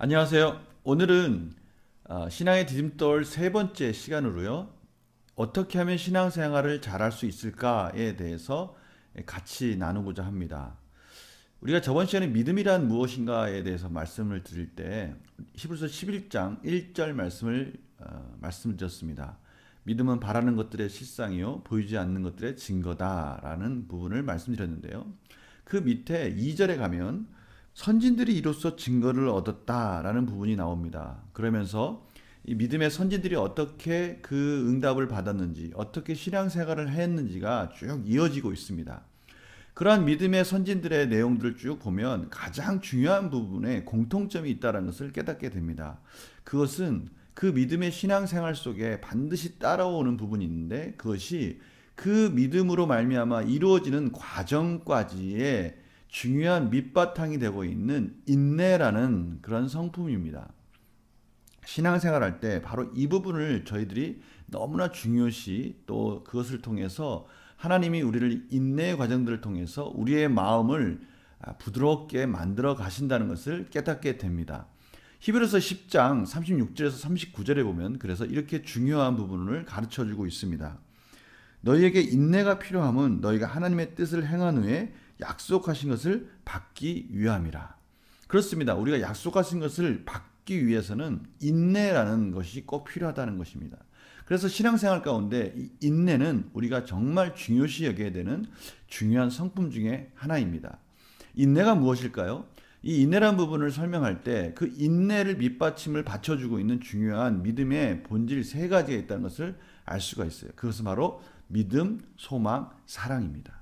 안녕하세요. 오늘은 신앙의 디딤돌 세 번째 시간으로요. 어떻게 하면 신앙생활을 잘할 수 있을까에 대해서 같이 나누고자 합니다. 우리가 저번 시간에 믿음이란 무엇인가에 대해서 말씀을 드릴 때 히브리서 11장 1절 말씀을 말씀드렸습니다. 믿음은 바라는 것들의 실상이요 보이지 않는 것들의 증거다라는 부분을 말씀드렸는데요. 그 밑에 2절에 가면 선진들이 이로써 증거를 얻었다라는 부분이 나옵니다. 그러면서 이 믿음의 선진들이 어떻게 그 응답을 받았는지, 어떻게 신앙생활을 했는지가 쭉 이어지고 있습니다. 그러한 믿음의 선진들의 내용들을 쭉 보면 가장 중요한 부분에 공통점이 있다는 것을 깨닫게 됩니다. 그것은 그 믿음의 신앙생활 속에 반드시 따라오는 부분이 있는데, 그것이 그 믿음으로 말미암아 이루어지는 과정까지의 중요한 밑바탕이 되고 있는 인내라는 그런 성품입니다. 신앙생활 할 때 바로 이 부분을 저희들이 너무나 중요시, 또 그것을 통해서 하나님이 우리를 인내의 과정들을 통해서 우리의 마음을 부드럽게 만들어 가신다는 것을 깨닫게 됩니다. 히브리서 10장 36절에서 39절에 보면 그래서 이렇게 중요한 부분을 가르쳐 주고 있습니다. 너희에게 인내가 필요함은 너희가 하나님의 뜻을 행한 후에 약속하신 것을 받기 위함이라. 그렇습니다. 우리가 약속하신 것을 받기 위해서는 인내라는 것이 꼭 필요하다는 것입니다. 그래서 신앙생활 가운데 이 인내는 우리가 정말 중요시 여겨야 되는 중요한 성품 중에 하나입니다. 인내가 무엇일까요? 이 인내라는 부분을 설명할 때 그 인내를 밑받침을 받쳐주고 있는 중요한 믿음의 본질 세 가지가 있다는 것을 알 수가 있어요. 그것은 바로 믿음, 소망, 사랑입니다.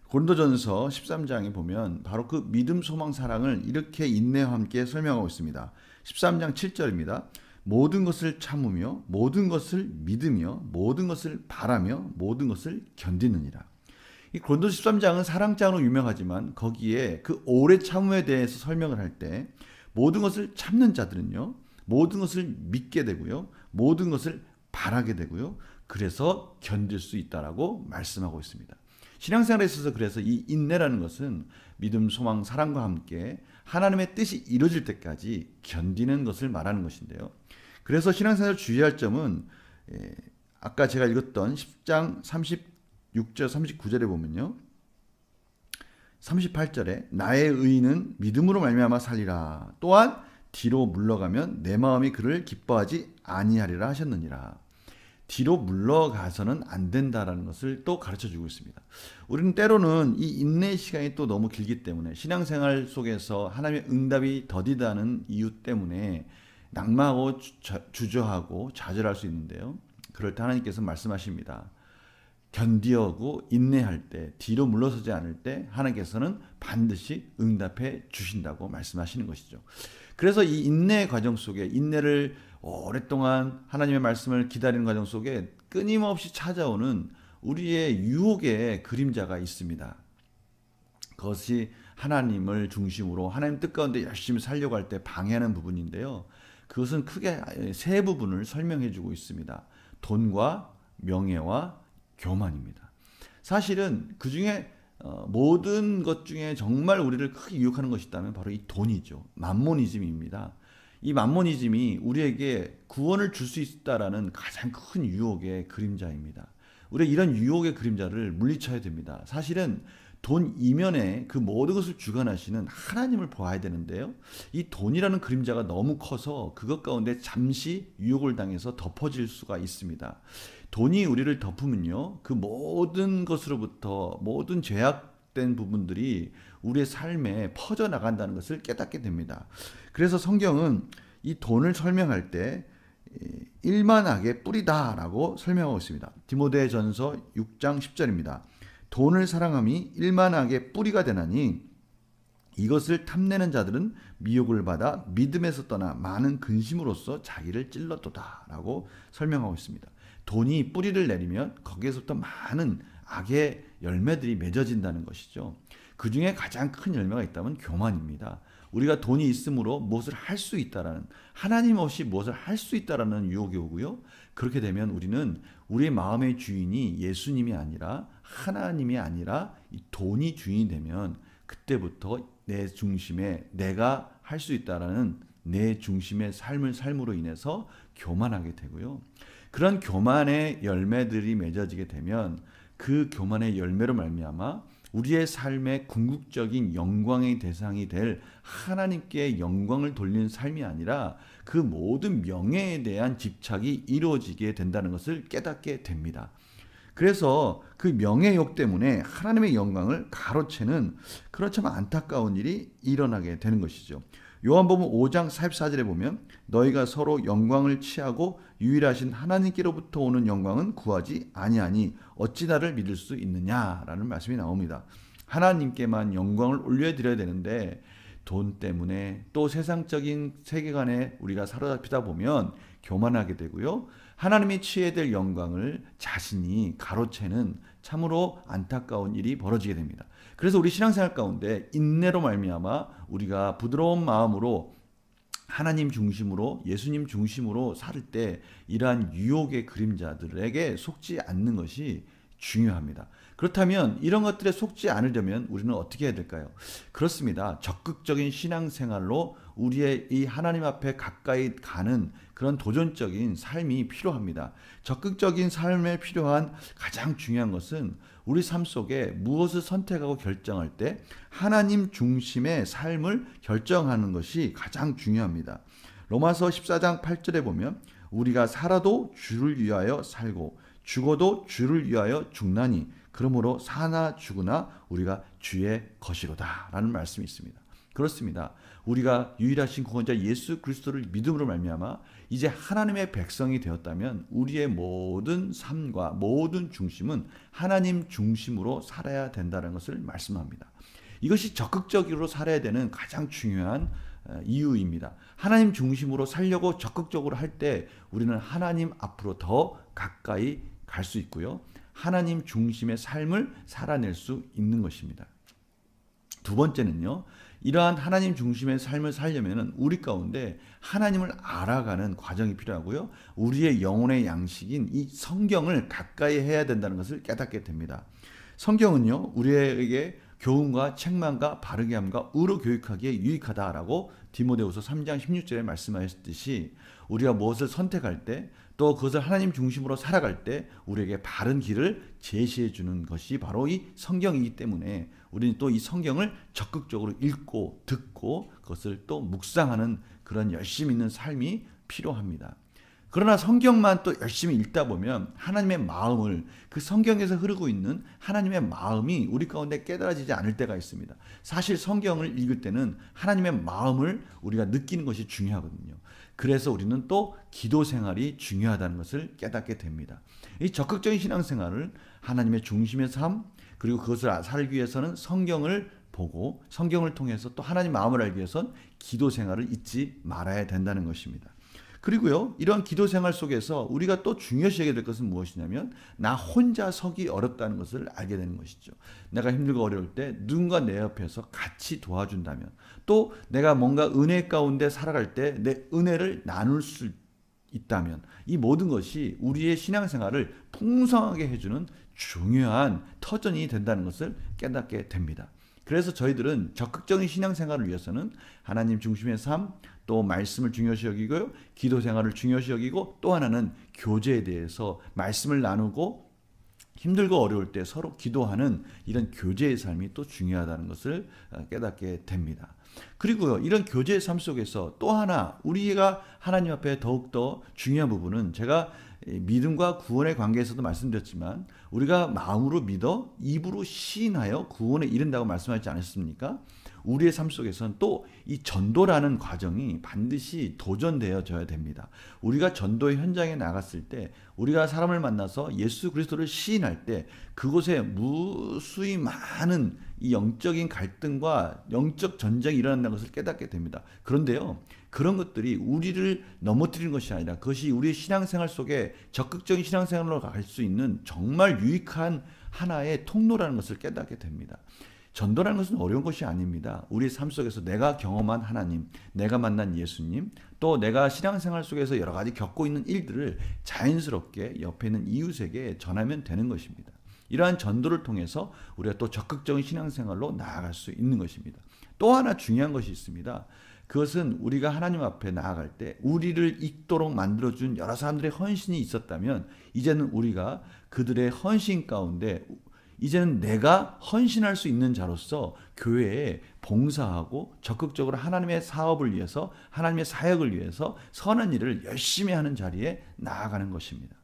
고린도전서 13장에 보면 바로 그 믿음, 소망, 사랑을 이렇게 인내와 함께 설명하고 있습니다. 13장 7절입니다. 모든 것을 참으며 모든 것을 믿으며 모든 것을 바라며 모든 것을 견디느니라. 이 고린도서 13장은 사랑장으로 유명하지만 거기에 그 오래 참음에 대해서 설명을 할 때 모든 것을 참는 자들은요, 모든 것을 믿게 되고요, 모든 것을 바라게 되고요, 그래서 견딜 수 있다라고 말씀하고 있습니다. 신앙생활에 있어서 그래서 이 인내라는 것은 믿음, 소망, 사랑과 함께 하나님의 뜻이 이루어질 때까지 견디는 것을 말하는 것인데요. 그래서 신앙생활을 주의할 점은 아까 제가 읽었던 10장 36절 39절에 보면요. 38절에 나의 의인은 믿음으로 말미암아 살리라. 또한 뒤로 물러가면 내 마음이 그를 기뻐하지 아니하리라 하셨느니라. 뒤로 물러가서는 안 된다라는 것을 또 가르쳐주고 있습니다. 우리는 때로는 이 인내의 시간이 또 너무 길기 때문에 신앙생활 속에서 하나님의 응답이 더디다는 이유 때문에 낙망하고 주저하고 좌절할 수 있는데요. 그럴 때 하나님께서 말씀하십니다. 견디어고 인내할 때, 뒤로 물러서지 않을 때 하나님께서는 반드시 응답해 주신다고 말씀하시는 것이죠. 그래서 이 인내의 과정 속에, 인내를 오랫동안 하나님의 말씀을 기다리는 과정 속에 끊임없이 찾아오는 우리의 유혹의 그림자가 있습니다. 그것이 하나님을 중심으로 하나님 뜻 가운데 열심히 살려고 할 때 방해하는 부분인데요. 그것은 크게 세 부분을 설명해 주고 있습니다. 돈과 명예와 교만입니다. 사실은 그 중에 모든 것 중에 정말 우리를 크게 유혹하는 것이 있다면 바로 이 돈이죠. 맘모니즘입니다. 이 맘모니즘이 우리에게 구원을 줄 수 있다라는 가장 큰 유혹의 그림자입니다. 우리가 이런 유혹의 그림자를 물리쳐야 됩니다. 사실은 돈 이면에 그 모든 것을 주관하시는 하나님을 보아야 되는데요. 이 돈이라는 그림자가 너무 커서 그것 가운데 잠시 유혹을 당해서 덮어질 수가 있습니다. 돈이 우리를 덮으면요, 그 모든 것으로부터 모든 죄악된 부분들이 우리의 삶에 퍼져나간다는 것을 깨닫게 됩니다. 그래서 성경은 이 돈을 설명할 때 일만하게 뿌리다라고 설명하고 있습니다. 디모데전서 6장 10절입니다. 돈을 사랑함이 일만하게 뿌리가 되나니 이것을 탐내는 자들은 미혹을 받아 믿음에서 떠나 많은 근심으로써 자기를 찔렀도다 라고 설명하고 있습니다. 돈이 뿌리를 내리면 거기에서부터 많은 악의 열매들이 맺어진다는 것이죠. 그 중에 가장 큰 열매가 있다면 교만입니다. 우리가 돈이 있으므로 무엇을 할 수 있다라는, 하나님 없이 무엇을 할 수 있다라는 유혹이 오고요. 그렇게 되면 우리는 우리의 마음의 주인이 예수님이 아니라 하나님이 아니라 이 돈이 주인이 되면 그때부터 내 중심에 내가 할 수 있다라는 내 중심의 삶으로 인해서 교만하게 되고요. 그런 교만의 열매들이 맺어지게 되면 그 교만의 열매로 말미암아 우리의 삶의 궁극적인 영광의 대상이 될 하나님께 영광을 돌리는 삶이 아니라 그 모든 명예에 대한 집착이 이루어지게 된다는 것을 깨닫게 됩니다. 그래서 그 명예욕 때문에 하나님의 영광을 가로채는 그렇지만 안타까운 일이 일어나게 되는 것이죠. 요한복음 5장 44절에 보면 너희가 서로 영광을 취하고 유일하신 하나님께로부터 오는 영광은 구하지 아니하니 어찌 나를 믿을 수 있느냐라는 말씀이 나옵니다. 하나님께만 영광을 올려드려야 되는데 돈 때문에 또 세상적인 세계관에 우리가 사로잡히다 보면 교만하게 되고요. 하나님이 취해야 될 영광을 자신이 가로채는 참으로 안타까운 일이 벌어지게 됩니다. 그래서 우리 신앙생활 가운데 인내로 말미암아 우리가 부드러운 마음으로 하나님 중심으로 예수님 중심으로 살 때 이러한 유혹의 그림자들에게 속지 않는 것이 중요합니다. 그렇다면 이런 것들에 속지 않으려면 우리는 어떻게 해야 될까요? 그렇습니다. 적극적인 신앙생활로 우리의 이 하나님 앞에 가까이 가는 그런 도전적인 삶이 필요합니다. 적극적인 삶에 필요한 가장 중요한 것은 우리 삶 속에 무엇을 선택하고 결정할 때 하나님 중심의 삶을 결정하는 것이 가장 중요합니다. 로마서 14장 8절에 보면 우리가 살아도 주를 위하여 살고 죽어도 주를 위하여 죽나니 그러므로 사나 죽으나 우리가 주의 것이로다 라는 말씀이 있습니다. 그렇습니다. 우리가 유일하신 구원자 예수 그리스도를 믿음으로 말미암아 이제 하나님의 백성이 되었다면 우리의 모든 삶과 모든 중심은 하나님 중심으로 살아야 된다는 것을 말씀합니다. 이것이 적극적으로 살아야 되는 가장 중요한 이유입니다. 하나님 중심으로 살려고 적극적으로 할 때 우리는 하나님 앞으로 더 가까이 갈 수 있고요. 하나님 중심의 삶을 살아낼 수 있는 것입니다. 두 번째는요. 이러한 하나님 중심의 삶을 살려면 우리 가운데 하나님을 알아가는 과정이 필요하고요. 우리의 영혼의 양식인 이 성경을 가까이 해야 된다는 것을 깨닫게 됩니다. 성경은요. 우리에게 교훈과 책망과 바르게 함과 의로 교육하기에 유익하다라고 디모데후서 3장 16절에 말씀하셨듯이 우리가 무엇을 선택할 때 또 그것을 하나님 중심으로 살아갈 때 우리에게 바른 길을 제시해 주는 것이 바로 이 성경이기 때문에 우리는 또 이 성경을 적극적으로 읽고 듣고 그것을 또 묵상하는 그런 열심 있는 삶이 필요합니다. 그러나 성경만 또 열심히 읽다 보면 하나님의 마음을 그 성경에서 흐르고 있는 하나님의 마음이 우리 가운데 깨달아지지 않을 때가 있습니다. 사실 성경을 읽을 때는 하나님의 마음을 우리가 느끼는 것이 중요하거든요. 그래서 우리는 또 기도 생활이 중요하다는 것을 깨닫게 됩니다. 이 적극적인 신앙생활을 하나님의 중심의 삶 그리고 그것을 살기 위해서는 성경을 보고 성경을 통해서 또 하나님 마음을 알기 위해서는 기도 생활을 잊지 말아야 된다는 것입니다. 그리고요, 이런 기도 생활 속에서 우리가 또 중요시하게 될 것은 무엇이냐면 나 혼자 서기 어렵다는 것을 알게 되는 것이죠. 내가 힘들고 어려울 때 누군가 내 옆에서 같이 도와준다면 또 내가 뭔가 은혜 가운데 살아갈 때 내 은혜를 나눌 수 있다면 이 모든 것이 우리의 신앙생활을 풍성하게 해주는 중요한 터전이 된다는 것을 깨닫게 됩니다. 그래서 저희들은 적극적인 신앙생활을 위해서는 하나님 중심의 삶, 또 말씀을 중요시 여기고요. 기도 생활을 중요시 여기고 또 하나는 교제에 대해서 말씀을 나누고 힘들고 어려울 때 서로 기도하는 이런 교제의 삶이 또 중요하다는 것을 깨닫게 됩니다. 그리고요, 이런 교제의 삶 속에서 또 하나 우리가 하나님 앞에 더욱더 중요한 부분은 제가 믿음과 구원의 관계에서도 말씀드렸지만 우리가 마음으로 믿어 입으로 시인하여 구원에 이른다고 말씀하지 않았습니까? 우리의 삶 속에서는 또 이 전도라는 과정이 반드시 도전되어져야 됩니다. 우리가 전도의 현장에 나갔을 때 우리가 사람을 만나서 예수 그리스도를 시인할 때 그곳에 무수히 많은 이 영적인 갈등과 영적 전쟁이 일어난다는 것을 깨닫게 됩니다. 그런데요, 그런 것들이 우리를 넘어뜨리는 것이 아니라 그것이 우리의 신앙생활 속에 적극적인 신앙생활로 갈 수 있는 정말 유익한 하나의 통로라는 것을 깨닫게 됩니다. 전도라는 것은 어려운 것이 아닙니다. 우리 삶 속에서 내가 경험한 하나님, 내가 만난 예수님, 또 내가 신앙생활 속에서 여러 가지 겪고 있는 일들을 자연스럽게 옆에 있는 이웃에게 전하면 되는 것입니다. 이러한 전도를 통해서 우리가 또 적극적인 신앙생활로 나아갈 수 있는 것입니다. 또 하나 중요한 것이 있습니다. 그것은 우리가 하나님 앞에 나아갈 때 우리를 있도록 만들어준 여러 사람들의 헌신이 있었다면 이제는 우리가 그들의 헌신 가운데 이제는 내가 헌신할 수 있는 자로서 교회에 봉사하고 적극적으로 하나님의 사업을 위해서 하나님의 사역을 위해서 선한 일을 열심히 하는 자리에 나아가는 것입니다.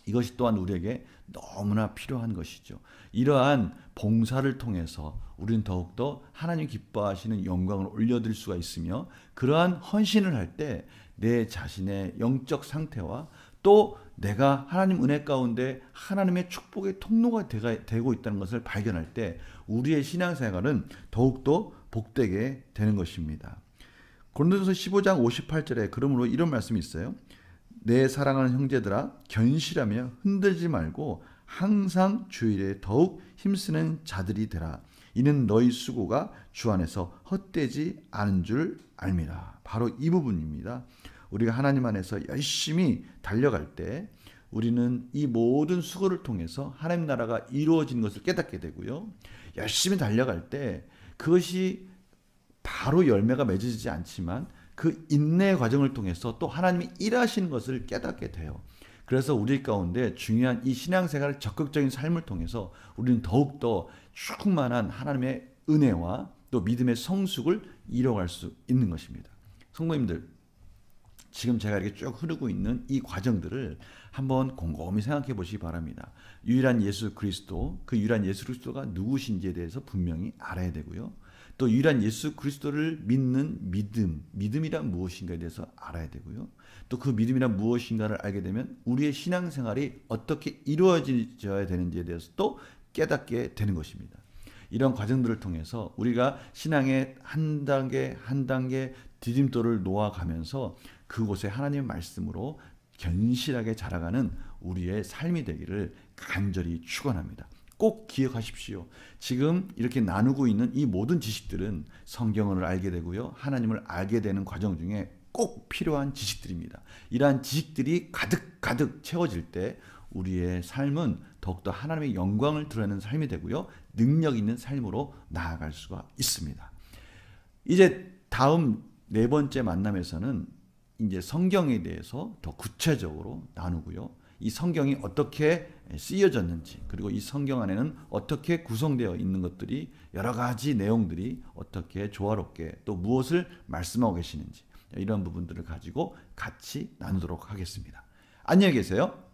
이것이 또한 우리에게 너무나 필요한 것이죠. 이러한 봉사를 통해서 우리는 더욱더 하나님 기뻐하시는 영광을 올려드릴 수가 있으며 그러한 헌신을 할 때 내 자신의 영적 상태와 또 내가 하나님 은혜 가운데 하나님의 축복의 통로가 되고 있다는 것을 발견할 때 우리의 신앙생활은 더욱더 복되게 되는 것입니다. 고린도전서 15장 58절에 그러므로 이런 말씀이 있어요. 내 사랑하는 형제들아 견실하며 흔들지 말고 항상 주일에 더욱 힘쓰는 자들이 되라. 이는 너희 수고가 주 안에서 헛되지 않은 줄 알미라. 바로 이 부분입니다. 우리가 하나님 안에서 열심히 달려갈 때 우리는 이 모든 수고를 통해서 하나님 나라가 이루어진 것을 깨닫게 되고요. 열심히 달려갈 때 그것이 바로 열매가 맺어지지 않지만 그 인내의 과정을 통해서 또 하나님이 일하시는 것을 깨닫게 돼요. 그래서 우리 가운데 중요한 이 신앙생활 적극적인 삶을 통해서 우리는 더욱더 충만한 하나님의 은혜와 또 믿음의 성숙을 이뤄갈 수 있는 것입니다. 성도님들, 지금 제가 이렇게 쭉 흐르고 있는 이 과정들을 한번 곰곰이 생각해 보시기 바랍니다. 유일한 예수 그리스도, 그 유일한 예수 그리스도가 누구신지에 대해서 분명히 알아야 되고요. 또 유일한 예수 그리스도를 믿는 믿음이란 무엇인가에 대해서 알아야 되고요. 또 그 믿음이란 무엇인가를 알게 되면 우리의 신앙생활이 어떻게 이루어져야 되는지에 대해서 또 깨닫게 되는 것입니다. 이런 과정들을 통해서 우리가 신앙의 한 단계 한 단계 디딤돌을 놓아가면서 그곳에 하나님의 말씀으로 견실하게 자라가는 우리의 삶이 되기를 간절히 축원합니다. 꼭 기억하십시오. 지금 이렇게 나누고 있는 이 모든 지식들은 성경을 알게 되고요. 하나님을 알게 되는 과정 중에 꼭 필요한 지식들입니다. 이러한 지식들이 가득 채워질 때 우리의 삶은 더욱더 하나님의 영광을 드러내는 삶이 되고요. 능력 있는 삶으로 나아갈 수가 있습니다. 이제 다음 네 번째 만남에서는 이제 성경에 대해서 더 구체적으로 나누고요. 이 성경이 어떻게 쓰여졌는지 그리고 이 성경 안에는 어떻게 구성되어 있는 것들이 여러 가지 내용들이 어떻게 조화롭게 또 무엇을 말씀하고 계시는지 이런 부분들을 가지고 같이 나누도록 하겠습니다. 안녕히 계세요.